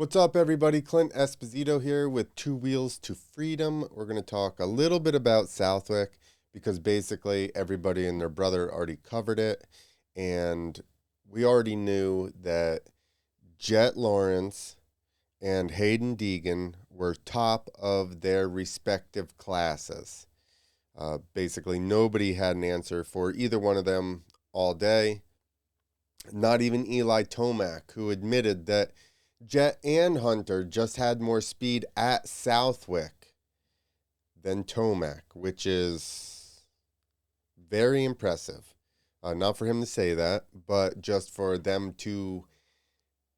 What's up, everybody? Clint Esposito here with Two Wheels to Freedom. We're going to talk a little bit about Southwick because basically everybody and their brother already covered it. And we already knew that Jett Lawrence and Jett Deegan were top of their respective classes. Basically, nobody had an answer for either one of them all day. Not even Eli Tomac, who admitted that Jett and Hunter just had more speed at Southwick than Tomac, which is very impressive. Not for him to say that, but just for them to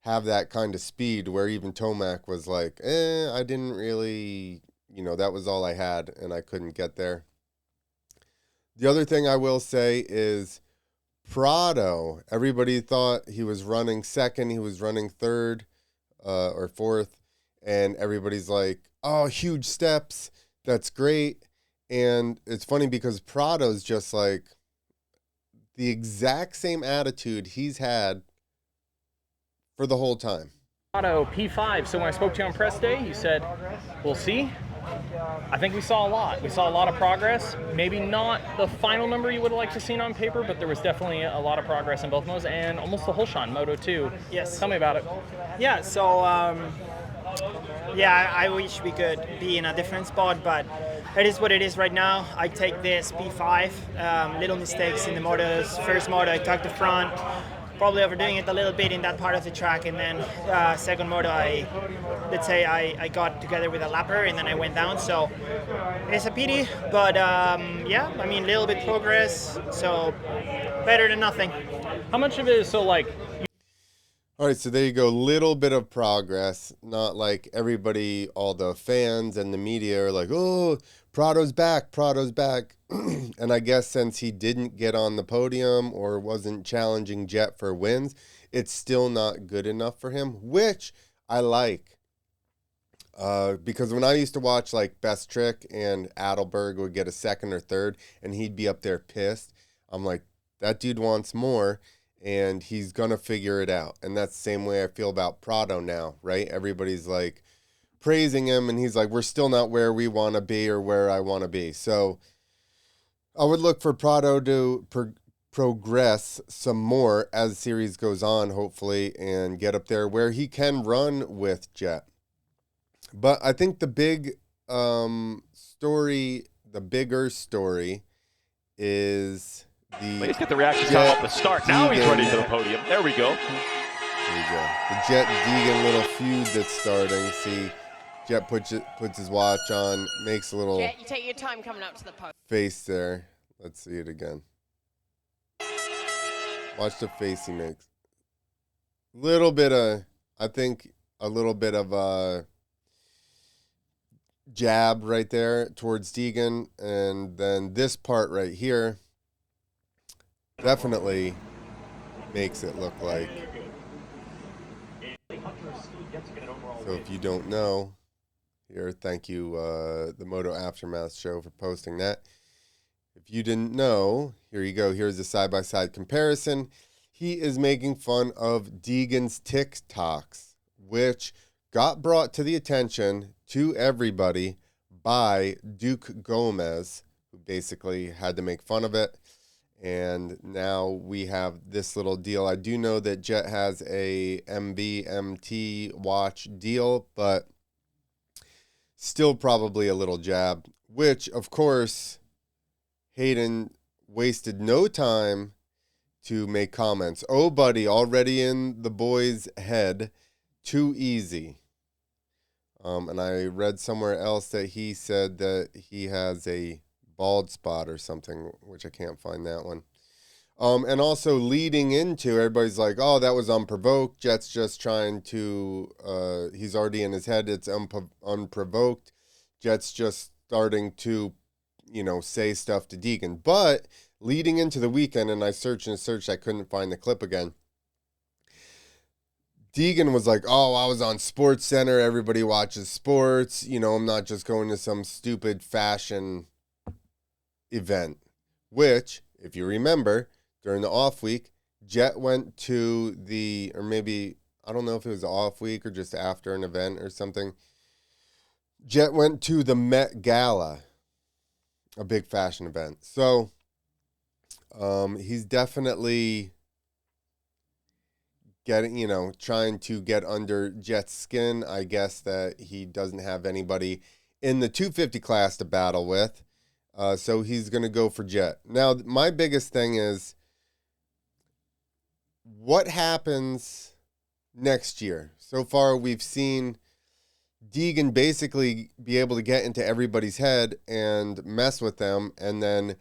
have that kind of speed where even Tomac was like, I didn't really, that was all I had and I couldn't get there. The other thing I will say is Prado. Everybody thought he was running second, he was running third. Or fourth, and everybody's like, oh, huge steps, that's great. And it's funny because Prado's just like the exact same attitude he's had for the whole time. Prado P5, so when I spoke to you on press day, you said, we'll see. I think we saw a lot. We saw a lot of progress. Maybe not the final number you would have liked to seen on paper, but there was definitely a lot of progress in both modes and almost the whole shot in Moto 2. Yes. Tell me about it. Yeah, so, I wish we could be in a different spot, but it is what it is right now. I take this P5, little mistakes in the motos. First moto, I tucked the front, probably overdoing it a little bit in that part of the track, and then second moto, I got together with a lapper and then I went down, so it's a pity, but little bit progress, so better than nothing. How much of it is all right, so there you go. Little bit of progress. Not like everybody, all the fans and the media are like, oh, Prado's back. And I guess since he didn't get on the podium or wasn't challenging Jett for wins, it's still not good enough for him, which I like. Because when I used to watch like Best Trick and Adelberg would get a second or third and he'd be up there pissed, I'm like, that dude wants more. And he's going to figure it out. And that's the same way I feel about Prado now, right? Everybody's like praising him, and he's like, we're still not where we want to be or where I want to be. So I would look for Prado to progress some more as the series goes on, hopefully, and get up there where he can run with Jett. But I think the big bigger story is... Let's get the reaction time off the start. Now he's ready for the podium. There we go. There you go. The Jett Deegan little feud that's starting. See, Jett puts his watch on, makes a little Jett, you take your time coming up to the podium. Face there. Let's see it again. Watch the face he makes. A little bit of a jab right there towards Deegan, and then this part right here definitely makes it look like. So if you don't know, here, thank you, the Moto Aftermath show for posting that. If you didn't know, here you go. Here's a side-by-side comparison. He is making fun of Deegan's TikToks, which got brought to the attention to everybody by Duke Gomez, who basically had to make fun of it. And now we have this little deal. I do know that Jett has a MBMT watch deal, but still probably a little jab, which, of course, Hayden wasted no time to make comments. Oh, buddy, already in the boy's head. Too easy. And I read somewhere else that he said that he has a bald spot or something, which I can't find that one. And also leading into, everybody's like, oh, that was unprovoked. Jett's just trying to, he's already in his head. It's unprovoked. Jett's just starting to, say stuff to Deegan. But leading into the weekend, and I searched and searched, I couldn't find the clip again. Deegan was like, oh, I was on Sports Center. Everybody watches sports. I'm not just going to some stupid fashion event, which, if you remember, during the off week, Jett went to the, or maybe I don't know if it was off week or just after an event or something. Jett went to the Met Gala, a big fashion event. So he's definitely trying to get under Jett's skin. I guess that he doesn't have anybody in the 250 class to battle with. So he's going to go for Jett. Now, my biggest thing is what happens next year. So far, we've seen Deegan basically be able to get into everybody's head and mess with them. And then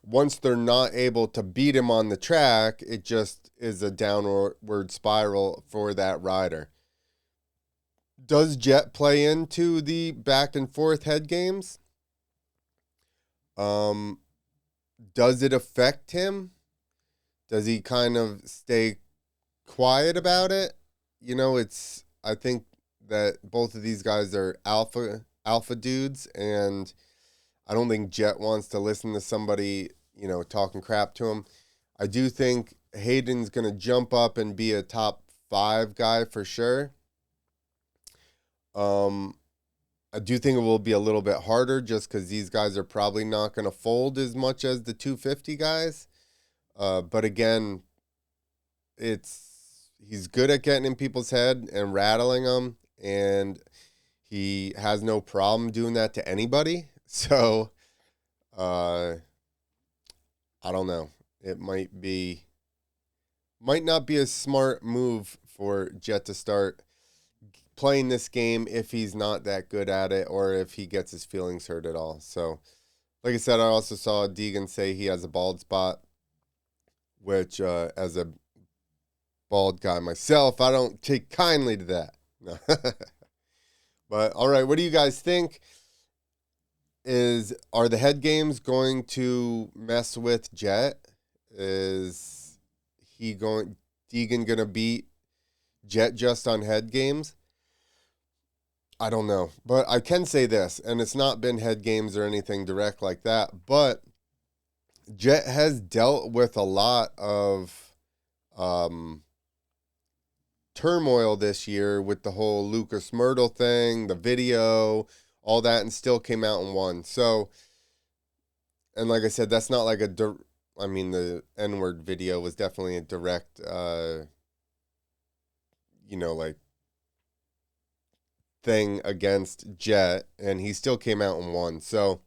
once they're not able to beat him on the track, it just is a downward spiral for that rider. Does Jett play into the back and forth head games? Does it affect him? Does he kind of stay quiet about it? I think that both of these guys are alpha dudes, and I don't think Jett wants to listen to somebody, talking crap to him. I do think Hayden's going to jump up and be a top 5 guy for sure. I do think it will be a little bit harder just because these guys are probably not going to fold as much as the 250 guys. But again, he's good at getting in people's head and rattling them, and he has no problem doing that to anybody. So, I don't know. It might not be a smart move for Jett to start playing this game if he's not that good at it or if he gets his feelings hurt at all. So, like I said, I also saw Deegan say he has a bald spot, which as a bald guy myself, I don't take kindly to that. No. But, all right, what do you guys think? Are the head games going to mess with Jett? Is Deegan going to beat Jett just on head games? I don't know. But I can say this, and it's not been head games or anything direct like that, but Jett has dealt with a lot of turmoil this year with the whole Lucas Myrtle thing, the video, all that, and still came out and won. So, and like I said, that's not like the N-word video was definitely a direct, thing against Jett, and he still came out and won. So,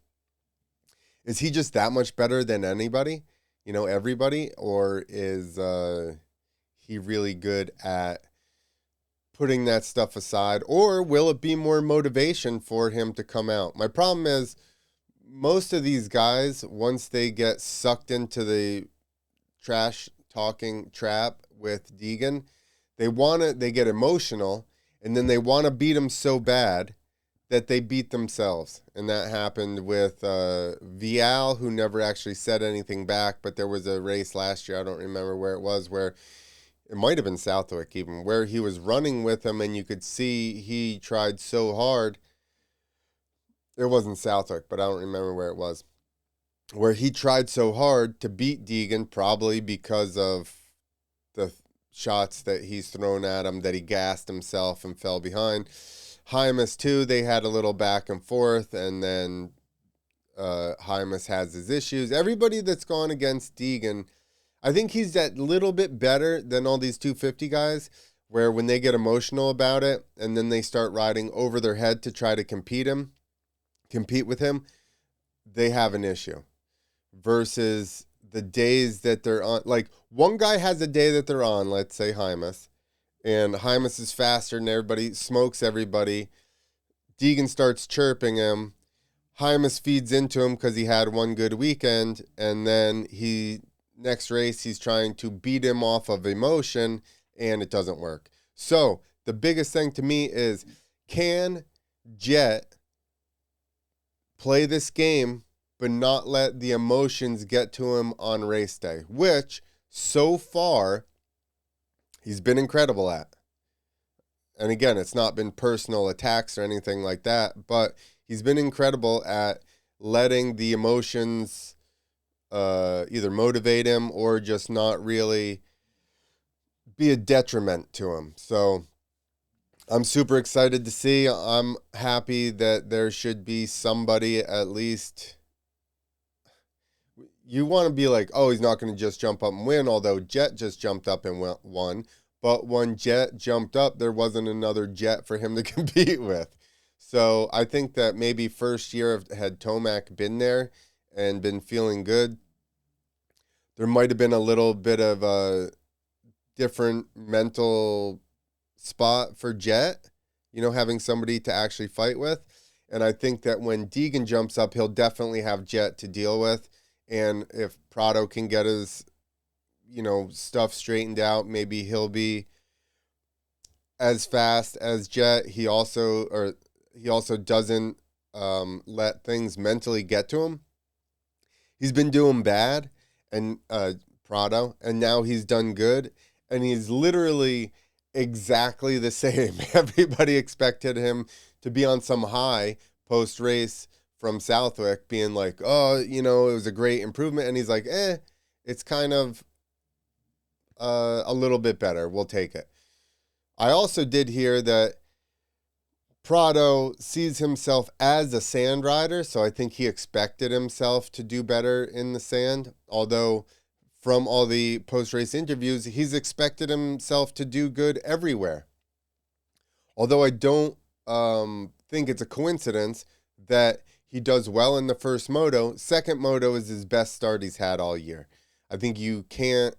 is he just that much better than anybody, everybody, or is he really good at putting that stuff aside, or will it be more motivation for him to come out? My problem is most of these guys, once they get sucked into the trash talking trap with Deegan, they get emotional, and then they want to beat him so bad that they beat themselves. And that happened with Vial, who never actually said anything back, but there was a race last year, I don't remember where it was, where it might have been Southwick even, where he was running with him and you could see he tried so hard. It wasn't Southwick, but I don't remember where it was, where he tried so hard to beat Deegan, probably because of the shots that he's thrown at him, that he gassed himself and fell behind. Hymas, too, they had a little back and forth, and then Hymas has his issues. Everybody that's gone against Deegan, I think he's that little bit better than all these 250 guys, where when they get emotional about it and then they start riding over their head to try to compete with him, they have an issue. Versus the days that they're on, like one guy has a day that they're on, let's say Hymas, and Hymas is faster than everybody, smokes everybody. Deegan starts chirping him. Hymas feeds into him because he had one good weekend, and then next race he's trying to beat him off of emotion, and it doesn't work. So the biggest thing to me is, can Jett play this game but not let the emotions get to him on race day, which so far he's been incredible at. And again, it's not been personal attacks or anything like that, but he's been incredible at letting the emotions either motivate him or just not really be a detriment to him. So I'm super excited to see. I'm happy that there should be somebody at least. You want to be like, oh, he's not going to just jump up and win, although Jett just jumped up and won. But when Jett jumped up, there wasn't another Jett for him to compete with. So I think that maybe first year had Tomac been there and been feeling good, there might have been a little bit of a different mental spot for Jett, having somebody to actually fight with. And I think that when Deegan jumps up, he'll definitely have Jett to deal with. And if Prado can get his, stuff straightened out, maybe he'll be as fast as Jett. He also doesn't let things mentally get to him. He's been doing bad, and Prado, and now he's done good, and he's literally exactly the same. Everybody expected him to be on some high post-race from Southwick, being like, oh, it was a great improvement, and he's like, it's kind of a little bit better. We'll take it. I also did hear that Prado sees himself as a sand rider, so I think he expected himself to do better in the sand, although from all the post-race interviews, he's expected himself to do good everywhere. Although I don't think it's a coincidence that he does well in the first moto. Second moto is his best start he's had all year. I think you can't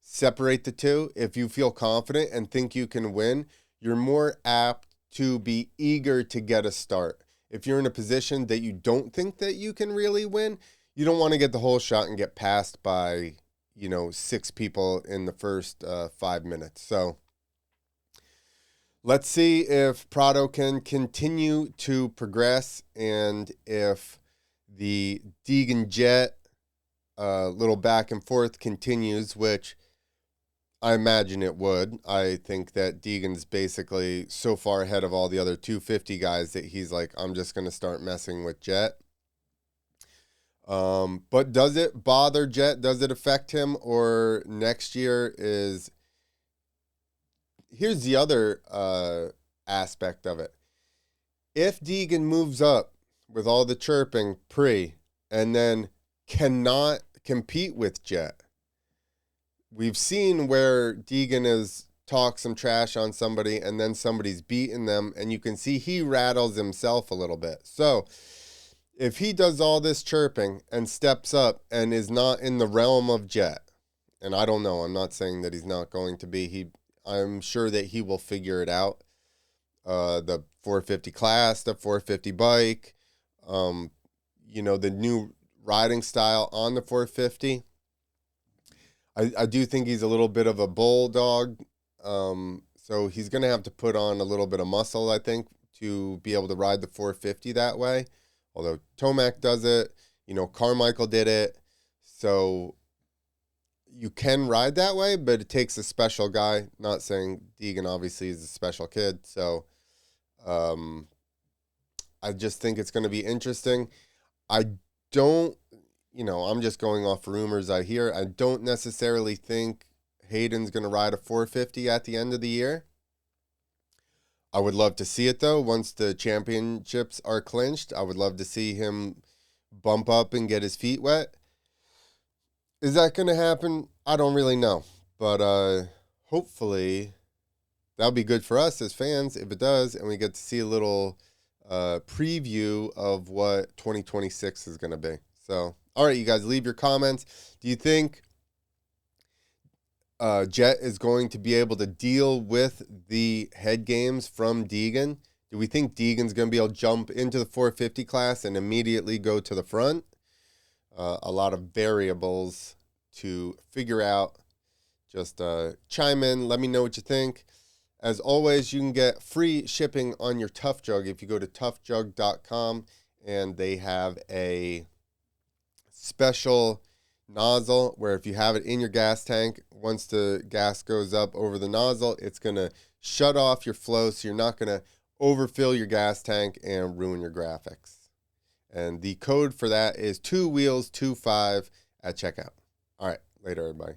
separate the two. If you feel confident and think you can win, you're more apt to be eager to get a start. If you're in a position that you don't think that you can really win, you don't want to get the whole shot and get passed by, 6 people in the first 5 minutes. So let's see if Prado can continue to progress, and if the Deegan-Jett little back and forth continues, which I imagine it would. I think that Deegan's basically so far ahead of all the other 250 guys that he's like, I'm just going to start messing with Jett. But does it bother Jett? Does it affect him? Or next year is... Here's the other aspect of it. If Deegan moves up with all the chirping and then cannot compete with Jett, we've seen where Deegan has talked some trash on somebody and then somebody's beaten them, and you can see he rattles himself a little bit. So if he does all this chirping and steps up and is not in the realm of Jett, and I don't know, I'm not saying that he's not going to be, I'm sure that he will figure it out. The 450 class, the 450 bike, the new riding style on the 450. I do think he's a little bit of a bulldog, so he's going to have to put on a little bit of muscle, I think, to be able to ride the 450 that way. Although Tomac does it, Carmichael did it, so you can ride that way, but it takes a special guy. Not saying Deegan obviously is a special kid, so I just think it's going to be interesting. I don't, I'm just going off rumors I hear. I don't necessarily think Hayden's going to ride a 450 at the end of the year. I would love to see it, though. Once the championships are clinched, I would love to see him bump up and get his feet wet. Is that going to happen? I don't really know. But hopefully that'll be good for us as fans if it does, and we get to see a little preview of what 2026 is going to be. So, all right, you guys, leave your comments. Do you think Jett is going to be able to deal with the head games from Deegan? Do we think Deegan's going to be able to jump into the 450 class and immediately go to the front? A lot of variables to figure out. Just chime in. Let me know what you think. As always, you can get free shipping on your Tough Jug if you go to toughjug.com, and they have a special nozzle where if you have it in your gas tank, once the gas goes up over the nozzle, it's going to shut off your flow, so you're not going to overfill your gas tank and ruin your graphics. And the code for that is 2wheels25 at checkout. All right, later, everybody.